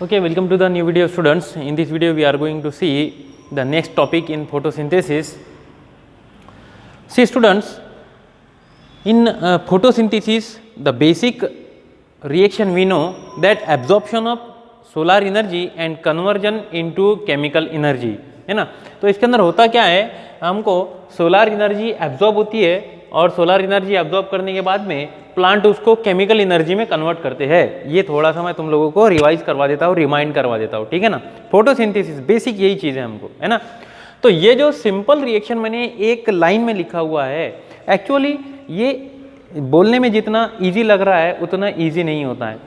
Okay, welcome to the new video students. In this video we are going to see the next topic in photosynthesis. See students, in photosynthesis the basic reaction we know that absorption of solar energy and conversion into chemical energy है ना. तो इसके अंदर होता क्या है, हमको solar energy absorb होती है और सोलार एनर्जी एब्जॉर्ब करने के बाद में प्लांट उसको केमिकल एनर्जी में कन्वर्ट करते हैं. ये थोड़ा सा मैं तुम लोगों को रिवाइज करवा देता हूँ, रिमाइंड करवा देता हूँ, ठीक है ना. फोटोसिंथेसिस बेसिक यही चीज़ है हमको, है ना. तो ये जो सिंपल रिएक्शन मैंने एक लाइन में लिखा हुआ है, एक्चुअली ये बोलने में जितना ईजी लग रहा है उतना ईजी नहीं होता है.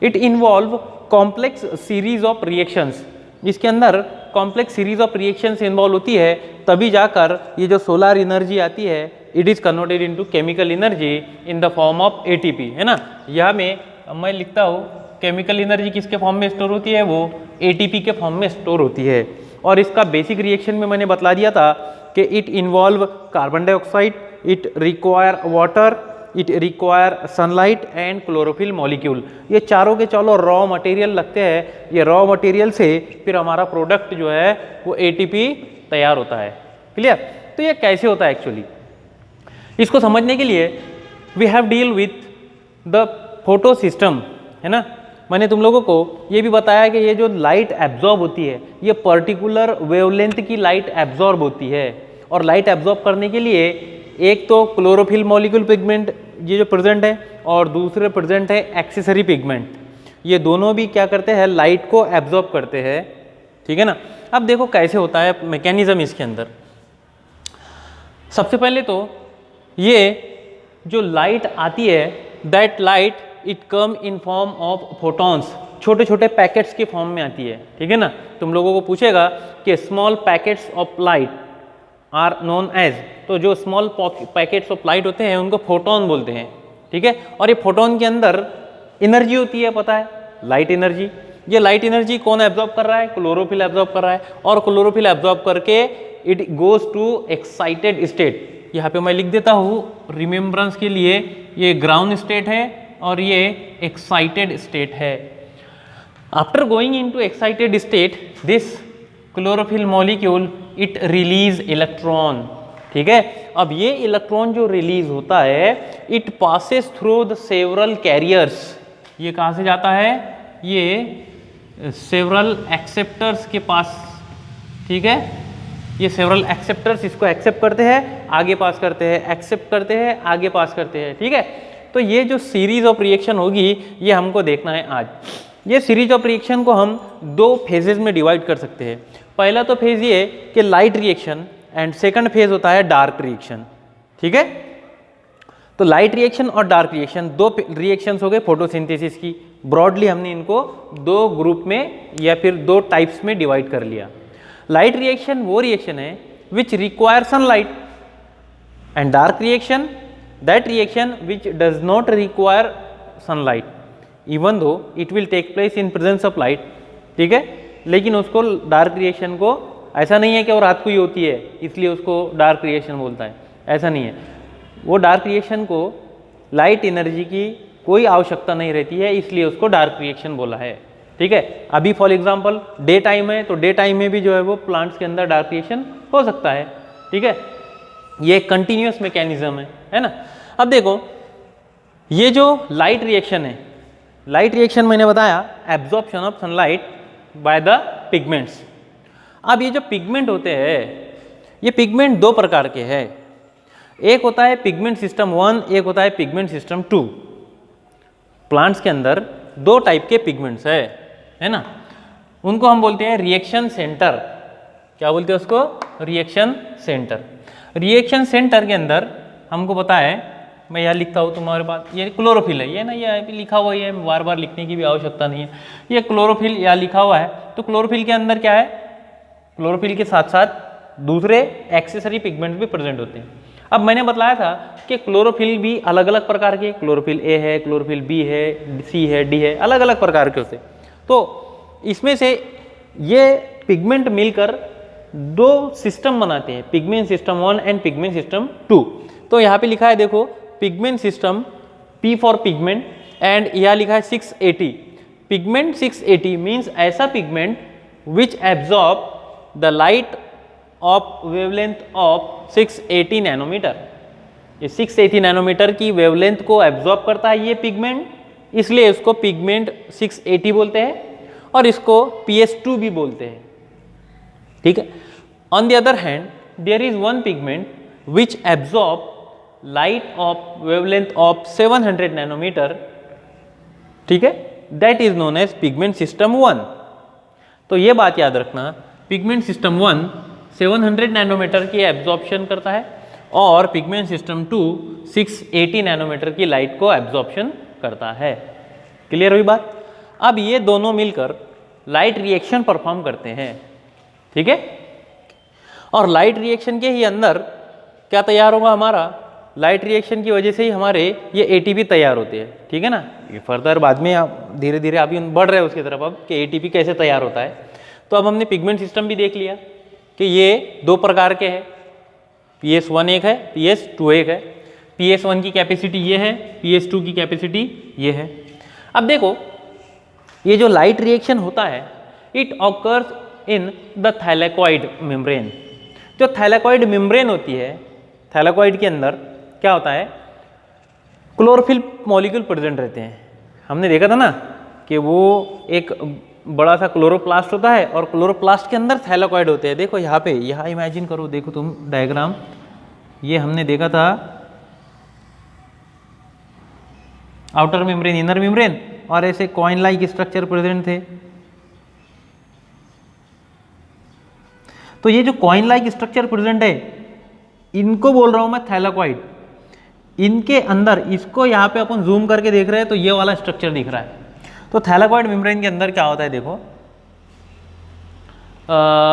It involve complex series of reactions. इसके अंदर complex series of reactions involve होती है, तभी जाकर ये जो सोलार एनर्जी आती है it is converted into chemical energy in the form of ATP, है ना. यहाँ में मैं लिखता हूँ केमिकल एनर्जी किसके फॉर्म में स्टोर होती है, वो एटीपी के फॉर्म में स्टोर होती है. और इसका बेसिक रिएक्शन में मैंने बतला दिया था कि it involve carbon dioxide, it require water, it require sunlight and chlorophyll molecule. ये चारों के चारों रॉ मटेरियल लगते हैं. ये रॉ मटेरियल से फिर हमारा प्रोडक्ट जो है वो एटीपी तैयार होता है. क्लियर. तो ये कैसे होता है एक्चुअली, इसको समझने के लिए we have deal with the photo system, है ना. मैंने तुम लोगों को ये भी बताया कि ये जो लाइट एब्जॉर्ब होती है ये पर्टिकुलर वेवलेंथ की लाइट एब्जॉर्ब होती है. और लाइट एब्जॉर्ब करने के लिए एक तो क्लोरोफिल मॉलिक्यूल पिगमेंट ये जो प्रेजेंट है और दूसरे प्रेजेंट है एक्सेसरी पिगमेंट. ये दोनों भी क्या करते हैं, लाइट को एब्जॉर्ब करते हैं, ठीक है ना. अब देखो कैसे होता है मैकेनिज्म इसके अंदर. सबसे पहले तो ये जो लाइट आती है that light it come in form of photons. छोटे छोटे पैकेट्स के फॉर्म में आती है, ठीक है ना. तुम लोगों को पूछेगा कि small packets of light are known as, तो जो स्मॉल पैकेट्स ऑफ लाइट होते हैं उनको फोटोन बोलते हैं, ठीक है. और ये फोटोन के अंदर एनर्जी होती है, पता है, लाइट एनर्जी. ये लाइट एनर्जी कौन एब्जॉर्ब कर रहा है, क्लोरोफिल एब्जॉर्ब कर रहा है. और क्लोरोफिल एब्जॉर्ब करके it goes to excited state. यहाँ पे मैं लिख देता हूँ रिमेम्बरेंस के लिए, ये ग्राउंड स्टेट है और ये एक्साइटेड स्टेट है. After going into excited state this chlorophyll molecule it release electron, ठीक है. अब ये इलेक्ट्रॉन जो रिलीज होता है it passes through the several carriers. ये कहाँ से जाता है, ये सेवरल एक्सेप्टर्स के पास, ठीक है. ये सेवरल एक्सेप्टर्स इसको एक्सेप्ट करते हैं, आगे पास करते हैं, एक्सेप्ट करते हैं, आगे पास करते हैं, ठीक है. तो ये जो सीरीज ऑफ रिएक्शन होगी ये हमको देखना है आज. ये सीरीज ऑफ रिएक्शन को हम दो फेजेस में डिवाइड कर सकते हैं. पहला तो फेज ये कि light reaction and second phase होता है डार्क रिएक्शन, ठीक है. तो लाइट रिएक्शन और डार्क रिएक्शन दो रिएक्शंस हो गए फोटोसिंथेसिस की. ब्रॉडली हमने इनको दो ग्रुप में या फिर दो टाइप्स में डिवाइड कर लिया. लाइट रिएक्शन वो रिएक्शन है which require sunlight and dark reaction that reaction which does not require sunlight even though it will take place in presence of light, ठीक है. लेकिन उसको डार्क रिएक्शन को ऐसा नहीं है कि वो रात को ही होती है इसलिए उसको डार्क रिएक्शन बोलता है, ऐसा नहीं है. वो डार्क रिएक्शन को लाइट एनर्जी की कोई आवश्यकता नहीं रहती है इसलिए उसको डार्क रिएक्शन बोला है, ठीक है. अभी फॉर एग्जांपल डे टाइम है तो डे टाइम में भी जो है वो प्लांट्स के अंदर डार्क रिएक्शन हो सकता है, ठीक है. ये कंटिन्यूअस मैकेनिज्म है ना. अब देखो ये जो लाइट रिएक्शन है, लाइट रिएक्शन मैंने बताया absorption of sunlight by the pigments. अब ये जो पिगमेंट होते हैं ये पिगमेंट दो प्रकार के हैं. एक होता है पिगमेंट सिस्टम 1, एक होता है पिगमेंट सिस्टम 2. प्लांट्स के अंदर दो टाइप के पिगमेंट्स है ना. उनको हम बोलते हैं रिएक्शन सेंटर. क्या बोलते हैं उसको, रिएक्शन सेंटर. रिएक्शन सेंटर के अंदर हमको पता है, मैं यहाँ लिखता हूँ तुम्हारे पास, ये क्लोरोफिल है, ये ना ये लिखा हुआ है, बार बार लिखने की भी आवश्यकता नहीं है. ये क्लोरोफिल यहाँ लिखा हुआ है. तो क्लोरोफिल के अंदर क्या है, क्लोरोफिल के साथ साथ दूसरे एक्सेसरी पिगमेंट भी प्रेजेंट होते हैं. अब मैंने बताया था कि क्लोरोफिल भी अलग अलग प्रकार के, क्लोरोफिल ए है, क्लोरोफिल बी है, सी है, डी है, अलग अलग प्रकार के होते. तो इसमें से ये पिगमेंट मिलकर दो सिस्टम बनाते हैं, pigment system 1 and pigment system 2. तो यहाँ पे लिखा है देखो pigment system P for pigment and यहाँ लिखा है 680. पिगमेंट 680 मीन्स ऐसा pigment which absorb the light of wavelength of 680 nanometer. ये 680 नैनोमीटर की वेवलेंथ को एब्जॉर्ब करता है ये पिगमेंट, इसलिए इसको पिगमेंट 680 बोलते हैं और इसको PS2 भी बोलते हैं। ठीक है। On the other hand there is one pigment which absorb light of wavelength of 700 nanometer, ठीक है, that is known as pigment system 1। तो ये बात याद रखना, पिगमेंट सिस्टम 1 700 नैनोमीटर की एब्जॉर्प्शन करता है और पिगमेंट सिस्टम 2 680 नैनोमीटर की लाइट को एब्जॉर्प्शन करता है। क्लियर हुई बात? अब ये दोनों मिलकर लाइट रिएक्शन परफॉर्म करते हैं, ठीक है। और लाइट रिएक्शन के ही अंदर क्या तैयार होगा हमारा, लाइट रिएक्शन की वजह से ही हमारे ये ATP तैयार होते हैं, ठीक है ना। ये फर्दर बाद में आप धीरे धीरे अभी बढ़ रहे हैं उसकी तरफ अब कि ATP कैसे तैयार होता है। तो अब हमने पिगमेंट सिस्टम भी देख लिया कि ये दो प्रकार के हैं, PS1 एक है, PS2 एक है। PS1 की कैपेसिटी ये है, PS2 की कैपेसिटी ये है। अब देखो ये जो लाइट रिएक्शन होता है it occurs in the thylakoid membrane. जो थैलेकॉइड मेम्ब्रेन होती है, थैलेकॉइड के अंदर क्या होता है, क्लोरोफिल मॉलिक्यूल प्रेजेंट रहते हैं। हमने देखा था ना कि वो एक बड़ा सा क्लोरोप्लास्ट होता है और क्लोरोप्लास्ट के अंदर थैलेकॉइड होते हैं। देखो यहाँ पे, यहाँ इमेजिन करो, देखो तुम डायग्राम, ये हमने देखा था आउटर मेम्ब्रेन, इनर मेम्ब्रेन, और ऐसे कॉइन लाइक स्ट्रक्चर प्रेजेंट थे। तो ये जो कॉइन लाइक स्ट्रक्चर प्रेजेंट है इनको बोल रहा हूं मैं थैलेकॉइड। इनके अंदर, इसको यहाँ पे अपन जूम करके देख रहे हैं तो ये वाला स्ट्रक्चर दिख रहा है। तो थैलेकॉइड मेम्ब्रेन के अंदर क्या होता है देखो,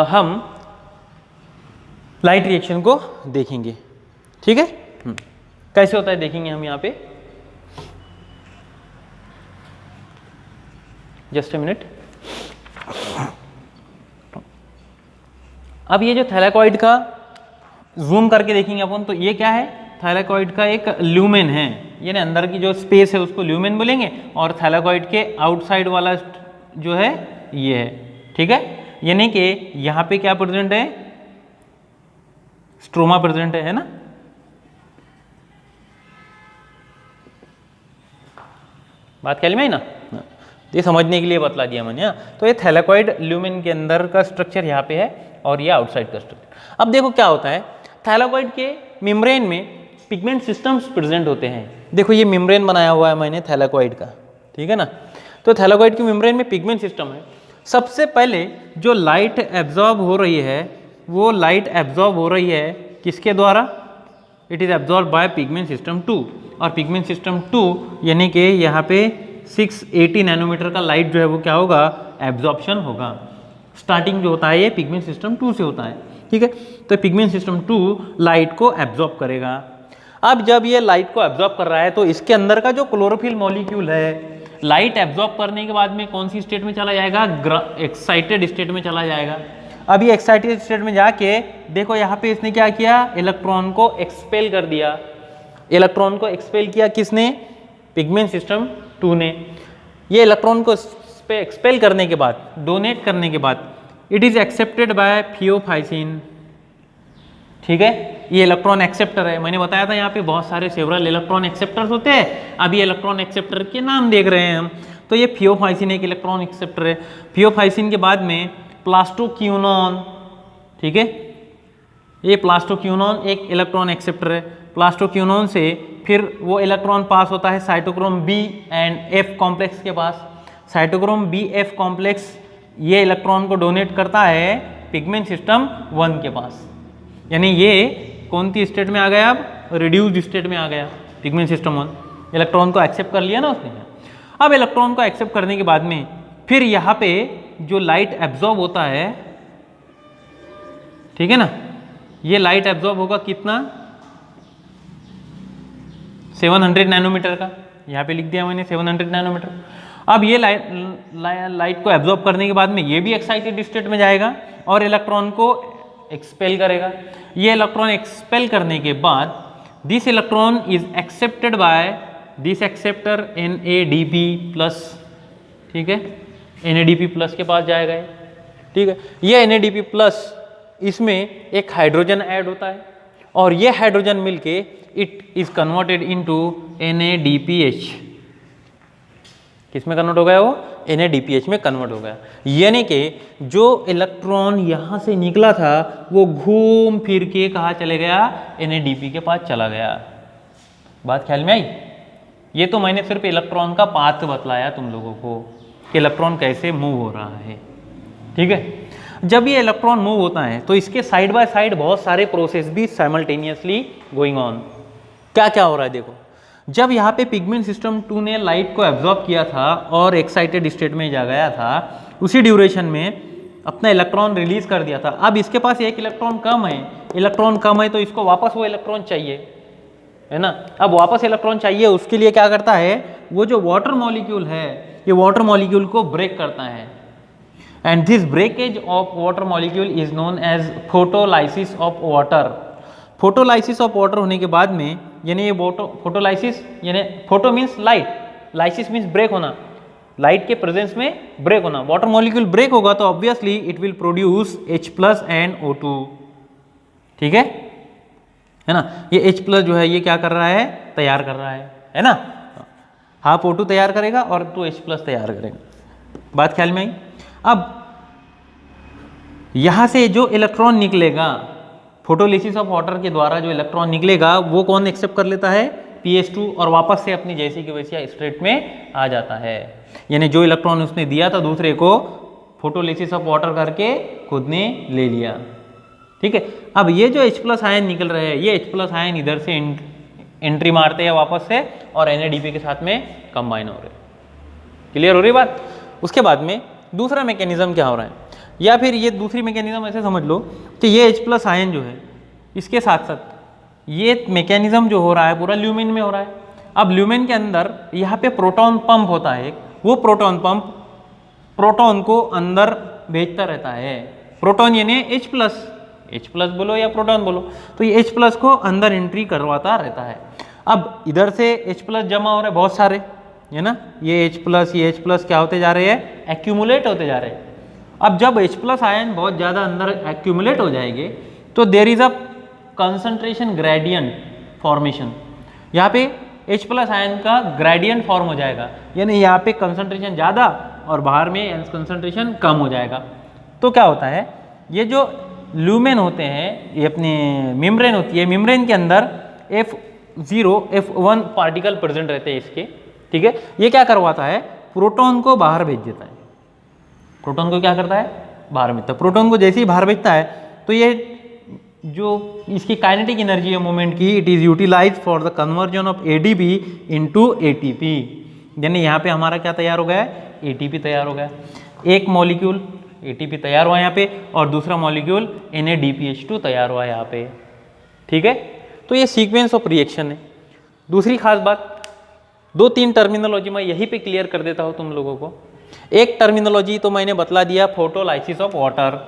हम लाइट रिएक्शन को देखेंगे, ठीक है। कैसे होता है देखेंगे हम यहाँ पे, जस्ट ए मिनट। अब ये जो थैलेकॉइड का जूम करके देखेंगे अपन, तो ये क्या है, थैलेकॉइड का एक ल्यूमेन है, यानी अंदर की जो स्पेस है उसको ल्यूमेन बोलेंगे, और थैलेकॉइड के आउटसाइड वाला जो है ये है, ठीक है। यानी कि यहाँ पे क्या प्रेजेंट है, स्ट्रोमा प्रेजेंट है ना। बात ख्याल में आई ना, ये समझने के लिए बतला दिया मैंने। तो ये थैलेकॉइड ल्यूमेन के अंदर का स्ट्रक्चर यहाँ पे है और ये आउटसाइड का स्ट्रक्चर। अब देखो क्या होता है, थैलेकॉइड के मेम्ब्रेन में पिगमेंट सिस्टम्स प्रेजेंट होते हैं। देखो ये मेम्ब्रेन बनाया हुआ है मैंने थैलेकॉइड का, ठीक है ना। तो थैलेकॉइड के मेम्ब्रेन में पिगमेंट सिस्टम है। सबसे पहले जो लाइट एब्जॉर्ब हो रही है वो लाइट एब्जॉर्ब हो रही है किसके द्वारा, it is absorb by pigment system 2। और पिगमेंट सिस्टम 2 यानी कि यहाँ पे 680 नैनोमीटर का लाइट जो है वो क्या होगा, एब्जॉर्प्शन होगा। स्टार्टिंग जो होता है ये पिगमेंट सिस्टम 2 से होता है, ठीक है। तो पिगमेंट सिस्टम 2 लाइट को एब्जॉर्ब करेगा। अब जब ये लाइट को एब्जॉर्ब कर रहा है तो इसके अंदर का जो क्लोरोफिल मॉलिक्यूल है, लाइट एब्जॉर्ब करने के बाद में कौन सी स्टेट में चला जाएगा, एक्साइटेड स्टेट में चला जाएगा। अब ये एक्साइटेड स्टेट में जाके देखो यहाँ पे इसने क्या किया, इलेक्ट्रॉन को एक्सपेल कर दिया। इलेक्ट्रॉन को एक्सपेल किया किसने, पिगमेंट सिस्टम 2 ने। ये इलेक्ट्रॉन को एक्सपेल करने के बाद, डोनेट करने के बाद, इट इज एक्सेप्टेड बाय थियोफाइसिन, ठीक है। ये इलेक्ट्रॉन एक्सेप्टर है, मैंने बताया था यहाँ पे बहुत सारे सेवरल इलेक्ट्रॉन एक्सेप्टर्स होते हैं। अब ये इलेक्ट्रॉन एक्सेप्टर के नाम देख रहे हैं हम। तो ये थियोफाइसिन एक इलेक्ट्रॉन एक्सेप्टर है। थियोफाइसिन के बाद में प्लास्टोक्यूनॉन, ठीक है, ये प्लास्टोक्यूनॉन एक इलेक्ट्रॉन एक्सेप्टर है। प्लास्टोक्यूनॉन से फिर वो इलेक्ट्रॉन पास होता है cytochrome b and f complex के पास। साइटोक्रोम बी एफ कॉम्प्लेक्स ये इलेक्ट्रॉन को डोनेट करता है पिगमेंट सिस्टम 1 के पास। यानी ये कौन सी स्टेट में आ गया, अब रिड्यूस्ड स्टेट में आ गया पिगमेंट सिस्टम 1। इलेक्ट्रॉन को एक्सेप्ट कर लिया ना उसने। अब इलेक्ट्रॉन को एक्सेप्ट करने के बाद में फिर यहाँ पे जो लाइट एब्जॉर्ब होता है, ठीक है ना, ये लाइट एब्जॉर्ब होगा कितना, 700 नैनोमीटर का, यहाँ पे लिख दिया मैंने 700 नैनोमीटर। अब ये लाइट को एब्जॉर्ब करने के बाद में ये भी एक्साइटेड स्टेट में जाएगा और इलेक्ट्रॉन को एक्सपेल करेगा। ये इलेक्ट्रॉन एक्सपेल करने के बाद this electron is accepted by this acceptor NADP+, ठीक है, NADP+ के पास जाएगा ये, ठीक है। ये NADP+, इसमें एक हाइड्रोजन ऐड होता है और ये हाइड्रोजन मिलके it is converted into NADPH। किस में कन्वर्ट हो गया वो? NADPH में कन्वर्ट हो गया। यानी कि जो इलेक्ट्रॉन यहाँ से निकला था वो घूम फिर के कहाँ चले गया? NADP के पास चला गया। बात ख्याल में आई? ये तो मैंने सिर्फ इलेक्ट्रॉन का पाथ बतलाया तुम लोगों को कि इलेक्ट्रॉन कैसे मूव हो रहा है, ठीक है। जब ये इलेक्ट्रॉन मूव होता है तो इसके साइड बाय साइड बहुत सारे प्रोसेस भी साइमल्टेनियसली गोइंग ऑन। क्या क्या हो रहा है देखो। जब यहाँ पे पिगमेंट सिस्टम 2 ने लाइट को एब्जॉर्ब किया था और एक्साइटेड स्टेट में जा गया था, उसी ड्यूरेशन में अपना इलेक्ट्रॉन रिलीज कर दिया था। अब इसके पास एक इलेक्ट्रॉन कम है, तो इसको वापस वो इलेक्ट्रॉन चाहिए, है ना। अब वापस इलेक्ट्रॉन चाहिए, उसके लिए क्या करता है? वो जो वाटर मॉलिक्यूल है, ये वाटर मॉलिक्यूल को ब्रेक करता है। And this breakage of water molecule is known as photolysis of water. Photolysis of water होने के बाद में, यानी ये फोटोलाइसिस, यानी photo means light, lysis means break होना, लाइट के प्रेजेंस में ब्रेक होना। वाटर मॉलिक्यूल ब्रेक होगा तो obviously it will produce H+ and O2, ठीक है ना। ये H+ जो है ये क्या कर रहा है? तैयार कर रहा है ना। हाफ O2 तैयार करेगा और 2 H+ तैयार करेगा। बात ख्याल में आई? अब यहां से जो इलेक्ट्रॉन निकलेगा फोटोलिसिस ऑफ वाटर के द्वारा, जो इलेक्ट्रॉन निकलेगा वो कौन एक्सेप्ट कर लेता है? pH2, और वापस से अपनी जैसी की वैसी स्टेट में आ जाता है। यानी जो इलेक्ट्रॉन उसने दिया था दूसरे को, फोटोलिसिस ऑफ वाटर करके खुद ने ले लिया, ठीक है। अब ये जो H+ आयन निकल रहे हैं, ये H+ आयन इधर से एंट्री मारते हैं वापस से और NADP के साथ में कंबाइन हो रहे हैं। क्लियर हो रही बात? उसके बाद में दूसरा मैकेनिज्म क्या हो रहा है, या फिर ये दूसरी मैकेनिज्म ऐसे समझ लो कि ये H+ आयन जो है, इसके साथ साथ ये मैकेनिज्म जो हो रहा है पूरा ल्यूमेन में हो रहा है। अब ल्यूमेन के अंदर यहाँ पे प्रोटॉन पंप होता है, वो प्रोटॉन पंप प्रोटॉन को अंदर भेजता रहता है। प्रोटॉन यानी H+ बोलो या प्रोटॉन बोलो, तो ये H+ को अंदर एंट्री करवाता रहता है। अब इधर से H+ जमा हो रहे हैं बहुत सारे, है ना। ये H+ क्या होते जा रहे हैं? एक्यूमुलेट होते जा रहे हैं। अब जब H+ आयन बहुत ज़्यादा अंदर एक्यूमुलेट हो जाएंगे तो there is a concentration gradient formation. यहाँ पे H+ आयन का ग्रेडियंट फॉर्म हो जाएगा, यानी यहाँ पे कंसंट्रेशन ज़्यादा और बाहर में कंसंट्रेशन कम हो जाएगा। तो क्या होता है? ये जो ल्यूमेन होते हैं, ये अपने मेम्ब्रेन होती है, मेम्ब्रेन के अंदर F0 F1 पार्टिकल प्रेजेंट रहते हैं इसके, ठीक है। ये क्या करवाता है? प्रोटॉन को बाहर भेज देता है। प्रोटॉन को क्या करता है? बाहर भेजता है। प्रोटॉन को जैसे ही बाहर भेजता है तो ये जो इसकी काइनेटिक एनर्जी है मूवमेंट की, it is utilise for the conversion of ADP into ATP। यानी यहाँ पे हमारा क्या तैयार हो गया है? ATP तैयार हो गया। एक मॉलिक्यूल ATP तैयार हुआ यहाँ पे और दूसरा मॉलिक्यूल NADPH2 तैयार हुआ यहाँ पे, ठीक है। तो ये सीक्वेंस ऑफ रिएक्शन है। दूसरी खास बात, 2-3 टर्मिनोलॉजी मैं यहीं पे क्लियर कर देता हूँ तुम लोगों को। एक टर्मिनोलॉजी तो मैंने बतला दिया, फोटोलाइसिस ऑफ वाटर।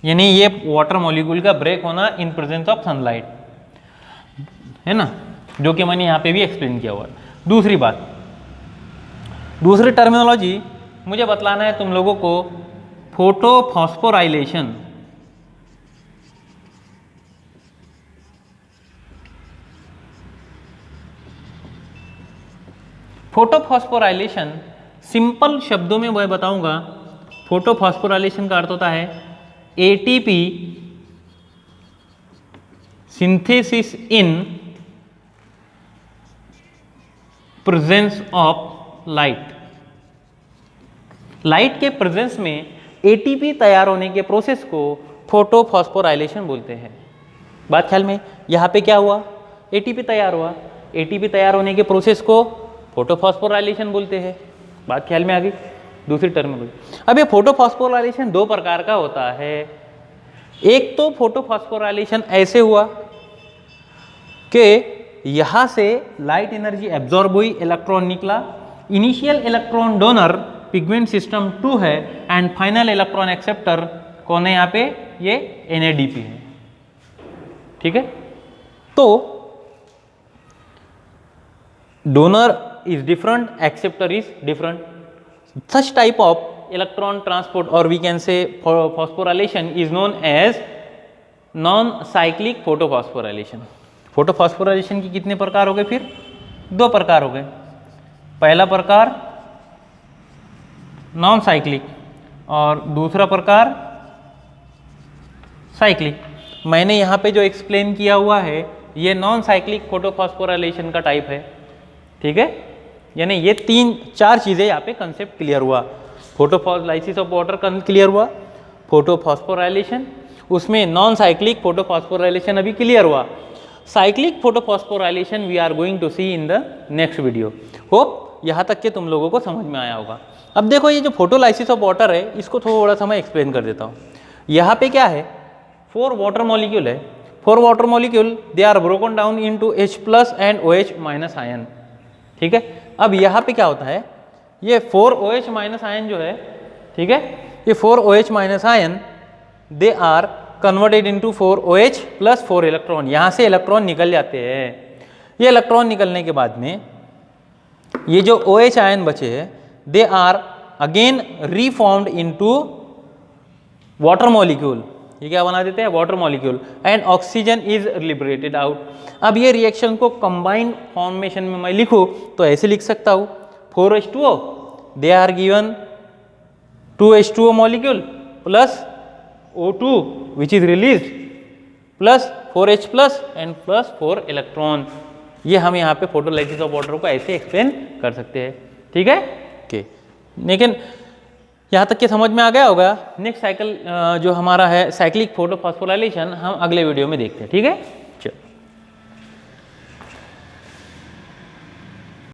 यानी ये वाटर मॉलिक्यूल का ब्रेक होना इन प्रेजेंस ऑफ सनलाइट, है ना, जो कि मैंने यहाँ पे भी एक्सप्लेन किया हुआ है। दूसरी बात, दूसरी टर्मिनोलॉजी मुझे बतलाना है तुम लोगों को, फोटोफॉस्फोराइलेशन। फोटोफॉस्फोराइलेशन सिंपल शब्दों में मैं बताऊंगा। फोटोफॉस्फोराइलेशन का अर्थ होता है ATP synthesis in presence of light. Light के प्रेजेंस में ATP तैयार होने के प्रोसेस को फोटोफॉस्फोराइलेशन बोलते हैं। बात ख्याल में? यहाँ पे क्या हुआ? ATP तैयार हुआ। ATP तैयार होने के प्रोसेस को फोटोफॉस्फोराइलेशन बोलते हैं। बात ख्याल में आ गई? दूसरी टर्मिनोलॉजी। अब ये फोटोफॉस्फोराइलेशन 2 प्रकार का होता है। एक तो फोटोफॉस्फोराइलेशन ऐसे हुआ कि यहाँ से लाइट एनर्जी एब्जॉर्ब हुई, इलेक्ट्रॉन निकला। Initial electron donor pigment system 2 है एंड फाइनल इलेक्ट्रॉन एक्सेप्टर कौन है यहाँ पे? ये NADP है। ठीक है। तो donor is different, acceptor is different. Such type of electron transport और we can say phosphorylation is known as non cyclic photophosphorylation. Photophosphorylation की कितने प्रकार हो गए? फिर 2 प्रकार हो गए. पहला प्रकार नॉन साइक्लिक और दूसरा प्रकार साइक्लिक. मैंने यहाँ पे जो एक्सप्लेन किया हुआ है ये नॉन साइक्लिक फोटोफॉस्फोराइलेशन का टाइप है. ठीक है, यानी ये 3-4 चीज़ें यहाँ पे कंसेप्ट क्लियर हुआ. फोटोलाइसिस ऑफ वाटर क्लियर हुआ, फोटोफॉस्फोराइलेशन, उसमें नॉन साइक्लिक फोटोफॉस्फोराइलेशन अभी क्लियर हुआ. Cyclic photophosphorylation we are going to see in the next video. Hope यहाँ तक के तुम लोगों को समझ में आया होगा. अब देखो ये जो फोटोलाइसिस ऑफ वाटर है इसको थोड़ा सा मैं एक्सप्लेन कर देता हूँ. यहाँ पे क्या है, 4 वाटर मॉलिक्यूल है. 4 water molecule they are broken down into H+ and OH- ion. ठीक है, अब यहाँ पे क्या होता है, ये 4 OH- आयन जो है, ठीक है, ये 4 OH- ion they are converted into 4 OH + 4 electron. यहाँ से इलेक्ट्रॉन निकल जाते हैं. ये इलेक्ट्रॉन निकलने के बाद में ये जो OH आयन बचे हैं they are again reformed into water molecule. ये क्या बना देते हैं? Water molecule. And oxygen is liberated out. अब ये रिएक्शन को कंबाइंड फॉर्मेशन में मैं लिखूँ तो ऐसे लिख सकता हूँ, 4H2O they are given 2H2O molecule plus O2 which is released plus 4H+ and plus 4 electron. ये हम यहाँ पे फोटोलाइसिस ऑफ वाटर को ऐसे एक्सप्लेन कर सकते हैं. ठीक है, ओके. लेकिन यहाँ तक के समझ में आ गया होगा. नेक्स्ट साइकिल जो हमारा है साइक्लिक फोटोफॉस्फोराइलेशन हम अगले वीडियो में देखते हैं. ठीक है.